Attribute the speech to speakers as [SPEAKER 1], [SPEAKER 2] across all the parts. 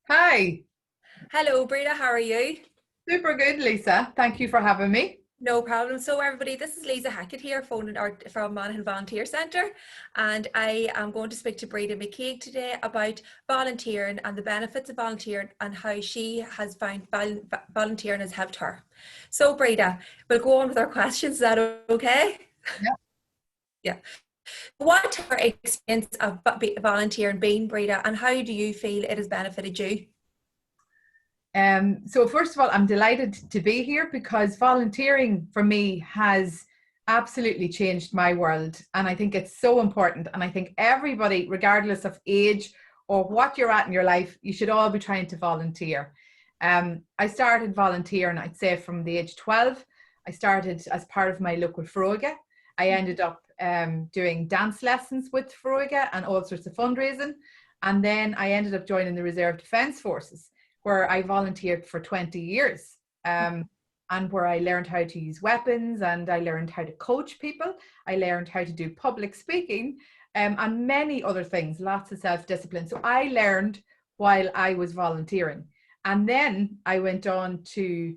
[SPEAKER 1] Hi,
[SPEAKER 2] Hello, Breda, how are you?
[SPEAKER 1] super good, Lisa. Thank you for having me.
[SPEAKER 2] No problem. So, everybody, this is Liza Hackett here, phoning out from Monaghan Volunteer Centre, and I am going to speak to Breda McCague today about volunteering and the benefits of volunteering and how she has found volunteering has helped her. So, Breda, we'll go on with our questions. Is that okay?
[SPEAKER 1] Yeah.
[SPEAKER 2] Yeah. What are your experience of volunteering being, Breda, and how do you feel it has benefited you?
[SPEAKER 1] So first of all, I'm delighted to be here because volunteering for me has absolutely changed my world. And I think it's so important. And I think everybody, regardless of age or what you're at in your life, you should all be trying to volunteer. I started volunteering, I'd say from the age 12. I started as part of my local Froga. I ended up doing dance lessons with Froga and all sorts of fundraising. And then I ended up joining the Reserve Defence Forces, where I volunteered for 20 years, and where I learned how to use weapons, and I learned how to coach people. I learned how to do public speaking, and many other things, lots of self-discipline. So I learned while I was volunteering. And then I went on to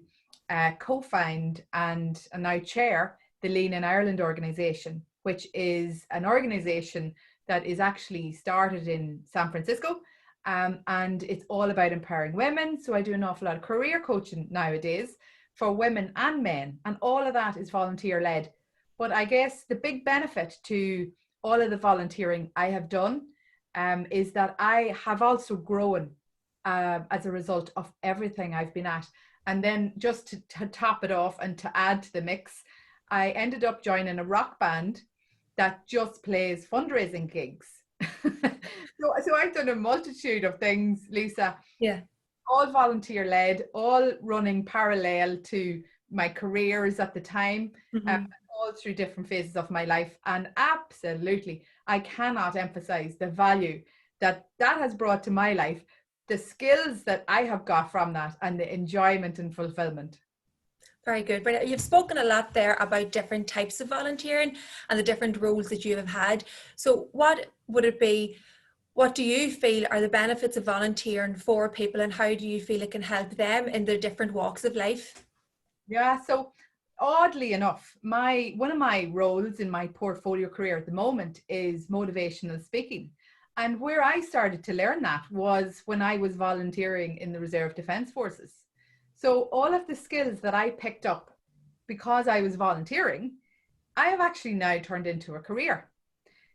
[SPEAKER 1] co-found and now chair the Lean in Ireland organisation, which is an organisation that is actually started in San Francisco. And it's all about empowering women. So I do an awful lot of career coaching nowadays for women and men, and all of that is volunteer led. But I guess the big benefit to all of the volunteering I have done is that I have also grown as a result of everything I've been at. And then just to top it off and to add to the mix, I ended up joining a rock band that just plays fundraising gigs. So I've done a multitude of things, Lisa,
[SPEAKER 2] Yeah.
[SPEAKER 1] all volunteer led, all running parallel to my careers at the time,
[SPEAKER 2] Mhm.
[SPEAKER 1] all through different phases of my life. And absolutely, I cannot emphasize the value that that has brought to my life, the skills that I have got from that, and the enjoyment and fulfillment.
[SPEAKER 2] Very good. Brenda, you've spoken a lot there about different types of volunteering and the different roles that you have had. So what would it be? What do you feel are the benefits of volunteering for people, and how do you feel it can help them in their different walks of life?
[SPEAKER 1] Yeah, so oddly enough, my one of my roles in my portfolio career at the moment is motivational speaking. And where I started to learn that was when I was volunteering in the Reserve Defence Forces. So all of the skills that I picked up because I was volunteering, I have actually now turned into a career.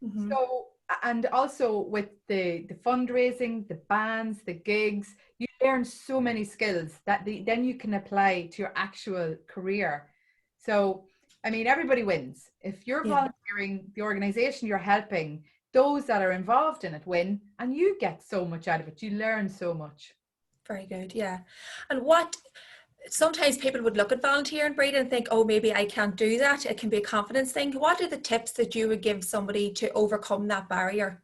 [SPEAKER 2] Hmm.
[SPEAKER 1] So, and also with the fundraising, the bands, the gigs, you learn so many skills that then you can apply to your actual career. So, I mean, everybody wins. If you're
[SPEAKER 2] Yeah,
[SPEAKER 1] volunteering, the organization you're helping, those that are involved in it win, and you get so much out of it. You learn so much.
[SPEAKER 2] very good. Yeah. And what sometimes people would look at volunteering, Brady, and think, oh, maybe I can't do that. It can be a confidence thing. What are the tips that you would give somebody to overcome that barrier?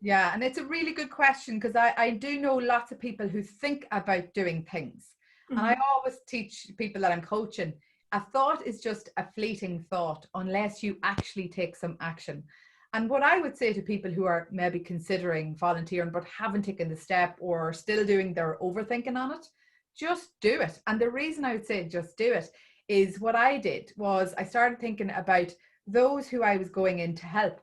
[SPEAKER 1] Yeah, and it's a really good question because I do know lots of people who think about doing things. And I
[SPEAKER 2] Hmm.
[SPEAKER 1] always teach people that I'm coaching, a thought is just a fleeting thought unless you actually take some action. And what I would say to people who are maybe considering volunteering but haven't taken the step or still doing their overthinking on it, just do it. And the reason I would say just do it is what I did was I started thinking about those who I was going in to help.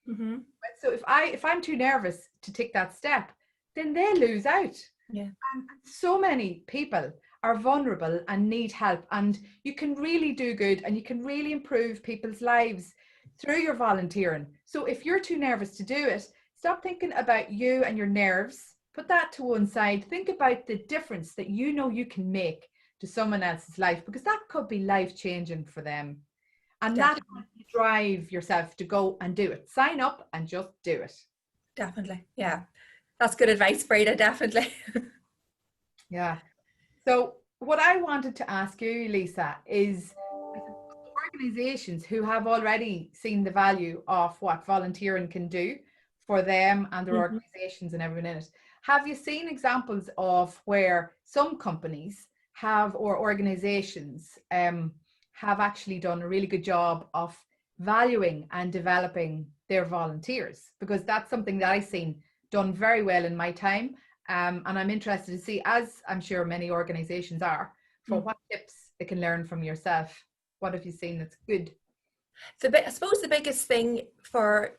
[SPEAKER 2] Hmm.
[SPEAKER 1] So if I'm too nervous to take that step, then they lose out.
[SPEAKER 2] Yeah.
[SPEAKER 1] And so many people are vulnerable and need help, and you can really do good and you can really improve people's lives through your volunteering. So if you're too nervous to do it, stop thinking about you and your nerves. Put that to one side. Think about the difference that you know you can make to someone else's life, because that could be life changing for them. And that
[SPEAKER 2] Definitely.
[SPEAKER 1] drive yourself to go and do it. Sign up and just do it.
[SPEAKER 2] Definitely. Yeah. That's good advice, Breda. Definitely.
[SPEAKER 1] Yeah. So what I wanted to ask you, Lisa, is organizations who have already seen the value of what volunteering can do for them and their
[SPEAKER 2] Hmm.
[SPEAKER 1] organizations and everyone in it. Have you seen examples of where some companies have or organizations have actually done a really good job of valuing and developing their volunteers? Because that's something that I've seen done very well in my time. And I'm interested to see, as I'm sure many organizations are, for what tips they can learn from yourself. What have you seen that's good?
[SPEAKER 2] I suppose the biggest thing for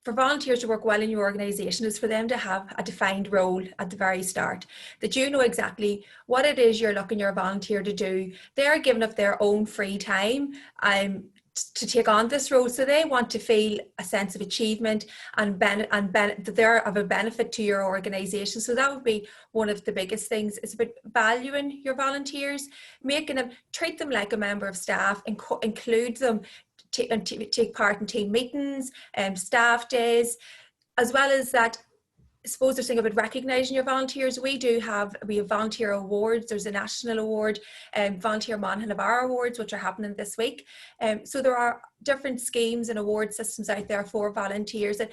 [SPEAKER 2] volunteers to work well in your organisation is for them to have a defined role at the very start, that you know exactly what it is you're looking your volunteer to do. They're giving up their own free time to take on this role, so they want to feel a sense of achievement and that they're of a benefit to your organisation. So that would be one of the biggest things. It's about valuing your volunteers, making them, treat them like a member of staff, include them, take part in team meetings, staff days, as well as that. I suppose there's something about recognising your volunteers. We have volunteer awards. There's a national award, Volunteer Monaghan of our awards, which are happening this week. So there are different schemes and award systems out there for volunteers. And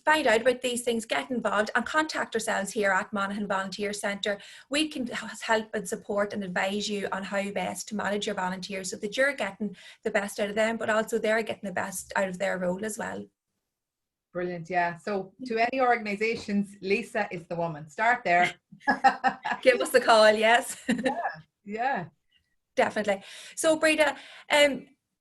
[SPEAKER 2] find out about these things, get involved, and contact ourselves here at Monaghan Volunteer Centre. We can help and support and advise you on how best to manage your volunteers so that you're getting the best out of them, but also they're getting the best out of their role as well.
[SPEAKER 1] Brilliant. Yeah. So to any organizations, Lisa is the woman. Start there.
[SPEAKER 2] Give us a call. Yes.
[SPEAKER 1] Yeah.
[SPEAKER 2] Definitely. So Breda,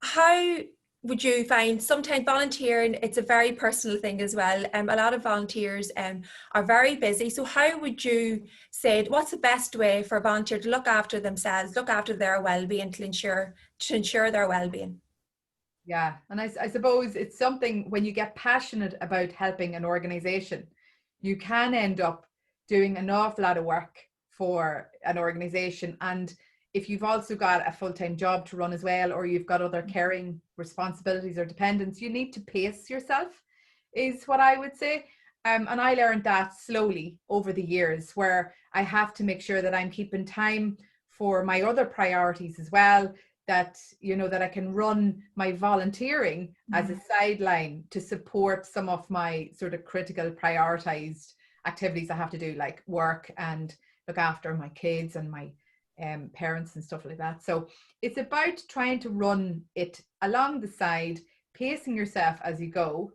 [SPEAKER 2] how would you find sometimes volunteering, it's a very personal thing as well. A lot of volunteers are very busy. So how would you say, what's the best way for a volunteer to look after themselves, look after their well-being, to ensure their well-being?
[SPEAKER 1] Yeah. And I suppose it's something, when you get passionate about helping an organization, you can end up doing an awful lot of work for an organization. And if you've also got a full-time job to run as well, or you've got other caring responsibilities or dependents, you need to pace yourself, is what I would say. And I learned that slowly over the years, where I have to make sure that I'm keeping time for my other priorities as well, that, you know, that I can run my volunteering as a sideline to support some of my sort of critical prioritized activities I have to do, like work and look after my kids and my parents and stuff like that. So it's about trying to run it along the side, pacing yourself as you go,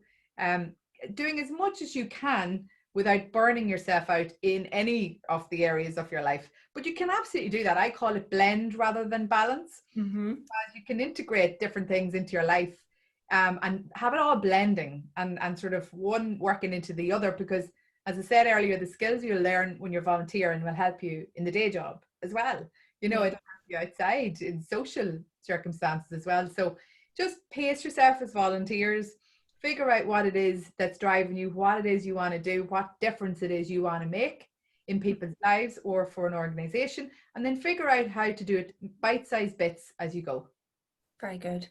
[SPEAKER 1] doing as much as you can without burning yourself out in any of the areas of your life. But you can absolutely do that. I call it blend rather than balance. You can integrate different things into your life and have it all blending and sort of one working into the other, because as I said earlier, the skills you learn when you're volunteering will help you in the day job as well. You know, it helps you outside in social circumstances as well. So just pace yourself as volunteers, figure out what it is that's driving you, what it is you want to do, what difference it is you want to make in people's lives or for an organization, and then figure out how to do it bite-sized bits as you go.
[SPEAKER 2] Very good.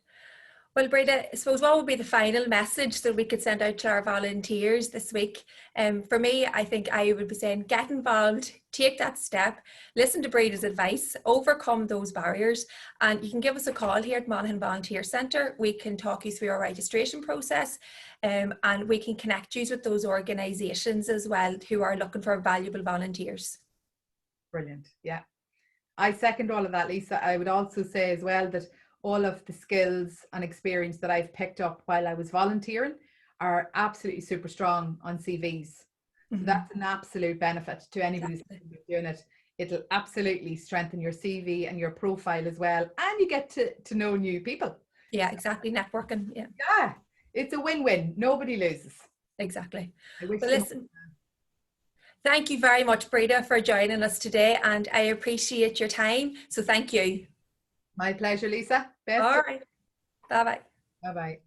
[SPEAKER 2] Well, Breda, I suppose what would be the final message that we could send out to our volunteers this week? For me, I think I would be saying, get involved, take that step, listen to Breda's advice, overcome those barriers, and you can give us a call here at Monaghan Volunteer Centre. We can talk you through our registration process, and we can connect you with those organisations as well who are looking for valuable volunteers.
[SPEAKER 1] Brilliant. Yeah. I second all of that, Lisa. I would also say as well that all of the skills and experience that I've picked up while I was volunteering are absolutely super strong on CVs. So that's an absolute benefit to anybody who's doing it. It'll absolutely strengthen your CV and your profile as well. And you get to know new people.
[SPEAKER 2] Yeah, exactly. Networking. Yeah.
[SPEAKER 1] Yeah. It's a win-win. Nobody loses.
[SPEAKER 2] Exactly. Well, listen, thank you very much, Breda, for joining us today, and I appreciate your time. So thank you.
[SPEAKER 1] My pleasure, Lisa.
[SPEAKER 2] All right. Bye-bye.
[SPEAKER 1] Bye-bye.